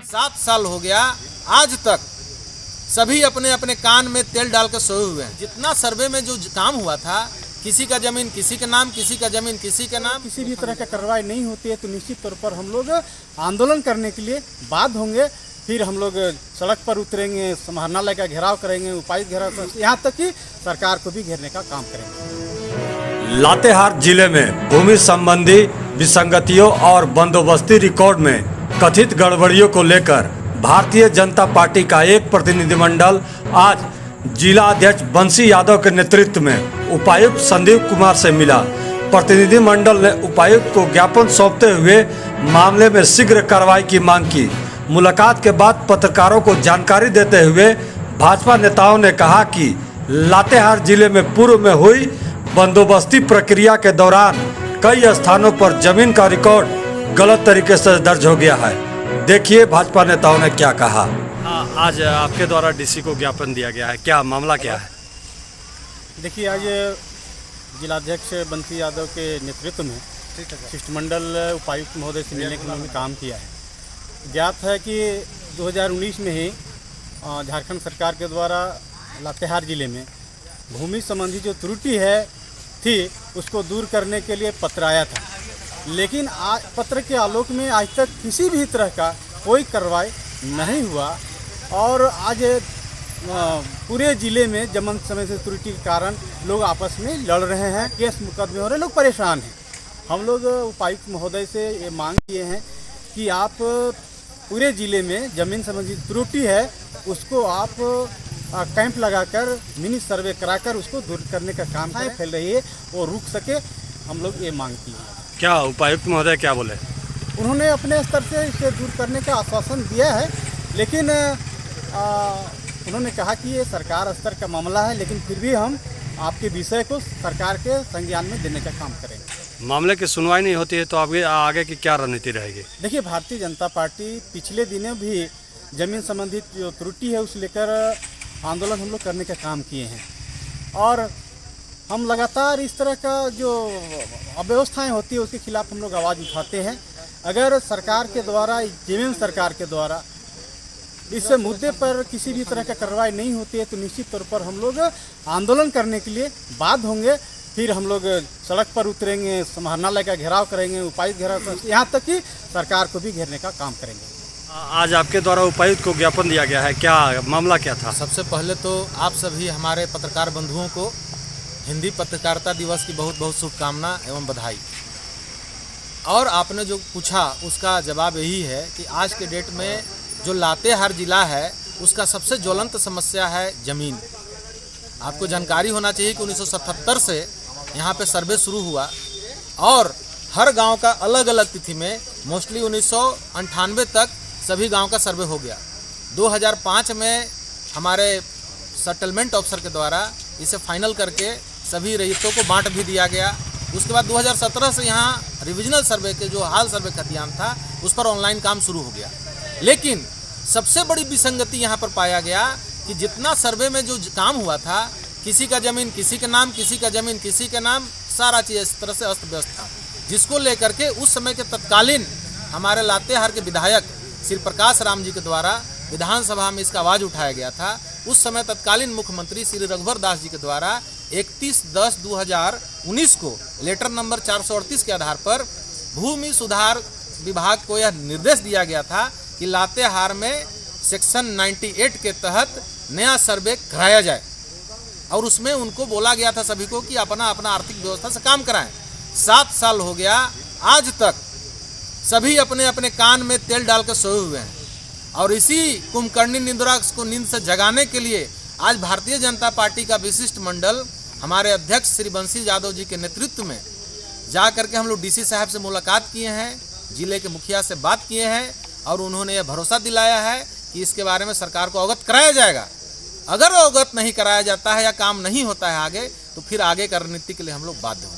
7 साल हो गया, आज तक सभी अपने अपने कान में तेल डाल कर सोए हुए हैं। जितना सर्वे में जो काम हुआ था, किसी का जमीन किसी के नाम, किसी का जमीन किसी के नाम, किसी भी तरह का कार्रवाई नहीं होती है तो निश्चित तौर पर हम लोग आंदोलन करने के लिए बाध्य होंगे। फिर हम लोग सड़क पर उतरेंगे, समाहरणालय का घेराव करेंगे, उपायुक्त घेराव, यहाँ तक कि सरकार को भी घेरने का काम करेंगे। लातेहार जिले में भूमि संबंधी विसंगतियों और बंदोबस्ती रिकॉर्ड में कथित गड़बड़ियों को लेकर भारतीय जनता पार्टी का एक प्रतिनिधिमंडल आज जिला अध्यक्ष बंसी यादव के नेतृत्व में उपायुक्त संदीप कुमार से मिला। प्रतिनिधिमंडल ने उपायुक्त को ज्ञापन सौंपते हुए मामले में शीघ्र कार्रवाई की मांग की। मुलाकात के बाद पत्रकारों को जानकारी देते हुए भाजपा नेताओं ने कहा कि लातेहार जिले में पूर्व में हुई बंदोबस्ती प्रक्रिया के दौरान कई स्थानों पर जमीन का रिकॉर्ड गलत तरीके से दर्ज हो गया है। देखिए भाजपा नेताओं ने क्या कहा। आज आपके द्वारा डीसी को ज्ञापन दिया गया है, क्या मामला क्या है? देखिए, आज जिलाध्यक्ष बंसी यादव के नेतृत्व में शिष्टमंडल उपायुक्त महोदय से मिलने के लिए हमने काम किया है। ज्ञात है कि 2019 में ही झारखंड सरकार के द्वारा लातेहार जिले में भूमि संबंधी जो त्रुटि थी उसको दूर करने के लिए पत्र आया था, लेकिन आज पत्र के आलोक में आज तक किसी भी तरह का कोई कार्रवाई नहीं हुआ और आज पूरे ज़िले में जमन समय से त्रुटि के कारण लोग आपस में लड़ रहे हैं, केस मुकदमे हो रहे, लोग परेशान हैं। हम लोग उपायुक्त महोदय से ये मांग किए हैं कि आप पूरे ज़िले में ज़मीन संबंधी त्रुटि है उसको आप कैंप लगाकर मिनी सर्वे कराकर उसको दूर करने का काम फैल रही है वो रुक सके। हम लोग ये मांग की है। क्या उपायुक्त महोदय क्या बोले? उन्होंने अपने स्तर से इसे दूर करने का आश्वासन दिया है, लेकिन उन्होंने कहा कि ये सरकार स्तर का मामला है, लेकिन फिर भी हम आपके विषय को सरकार के संज्ञान में देने का काम करेंगे। मामले की सुनवाई नहीं होती है तो आगे की क्या रणनीति रहेगी? देखिए, भारतीय जनता पार्टी पिछले दिनों भी जमीन संबंधित जो त्रुटि है उस लेकर आंदोलन हम लोग करने का काम किए हैं और हम लगातार इस तरह का जो अव्यवस्थाएं होती है उसके खिलाफ हम लोग आवाज़ उठाते हैं। अगर सरकार के द्वारा, जेवीएम सरकार के द्वारा इस मुद्दे पर किसी भी तरह का कार्रवाई नहीं होती है तो निश्चित तौर पर हम लोग आंदोलन करने के लिए बाध्य होंगे। फिर हम लोग सड़क पर उतरेंगे, समाहरणालय का घेराव करेंगे, उपायुक्त घेराव, यहाँ तक कि सरकार को भी घेरने का काम करेंगे। आज आपके द्वारा उपायुक्त को ज्ञापन दिया गया है, क्या मामला क्या था? सबसे पहले तो आप सभी हमारे पत्रकार बंधुओं को हिंदी पत्रकारिता दिवस की बहुत बहुत शुभकामना एवं बधाई। और आपने जो पूछा उसका जवाब यही है कि आज के डेट में जो लातेहार जिला है उसका सबसे ज्वलंत समस्या है ज़मीन। आपको जानकारी होना चाहिए कि 1977 से यहाँ पे सर्वे शुरू हुआ और हर गांव का अलग अलग तिथि में मोस्टली 1998 तक सभी गांव का सर्वे हो गया। 2005 में हमारे सेटलमेंट ऑफिसर के द्वारा इसे फाइनल करके सभी रईतों को बांट भी दिया गया। उसके बाद 2017 से यहाँ रिविजनल सर्वे के जो हाल सर्वे खतियान था उस पर ऑनलाइन काम शुरू हो गया। लेकिन सबसे बड़ी विसंगति यहाँ पर पाया गया कि जितना सर्वे में जो काम हुआ था, किसी का ज़मीन किसी के नाम, किसी का ज़मीन किसी के नाम, सारा चीज़ इस तरह से अस्त व्यस्त था, जिसको लेकर के उस समय के तत्कालीन हमारे लातेहार के विधायक श्री प्रकाश राम जी के द्वारा विधानसभा में इसका आवाज़ उठाया गया था। उस समय तत्कालीन मुख्यमंत्री श्री रघुवर दास जी के द्वारा 31/10/2019 को लेटर नंबर 438 के आधार पर भूमि सुधार विभाग को यह निर्देश दिया गया था कि लातेहार में सेक्शन 98 के तहत नया सर्वे कराया जाए और उसमें उनको बोला गया था सभी को कि अपना अपना आर्थिक व्यवस्था से काम कराएं। 7 साल हो गया, आज तक सभी अपने अपने कान में तेल डालकर सोए हुए हैं और इसी कुंभकर्णी निद्रा को नींद से जगाने के लिए आज भारतीय जनता पार्टी का विशिष्ट मंडल हमारे अध्यक्ष श्री बंसी यादव जी के नेतृत्व में जा करके हम लोग डीसी साहब से मुलाकात किए हैं, जिले के मुखिया से बात किए हैं और उन्होंने यह भरोसा दिलाया है कि इसके बारे में सरकार को अवगत कराया जाएगा। अगर अवगत नहीं कराया जाता है या काम नहीं होता है आगे तो फिर आगे का रणनीति के लिए हम लोग बाध्य होंगे।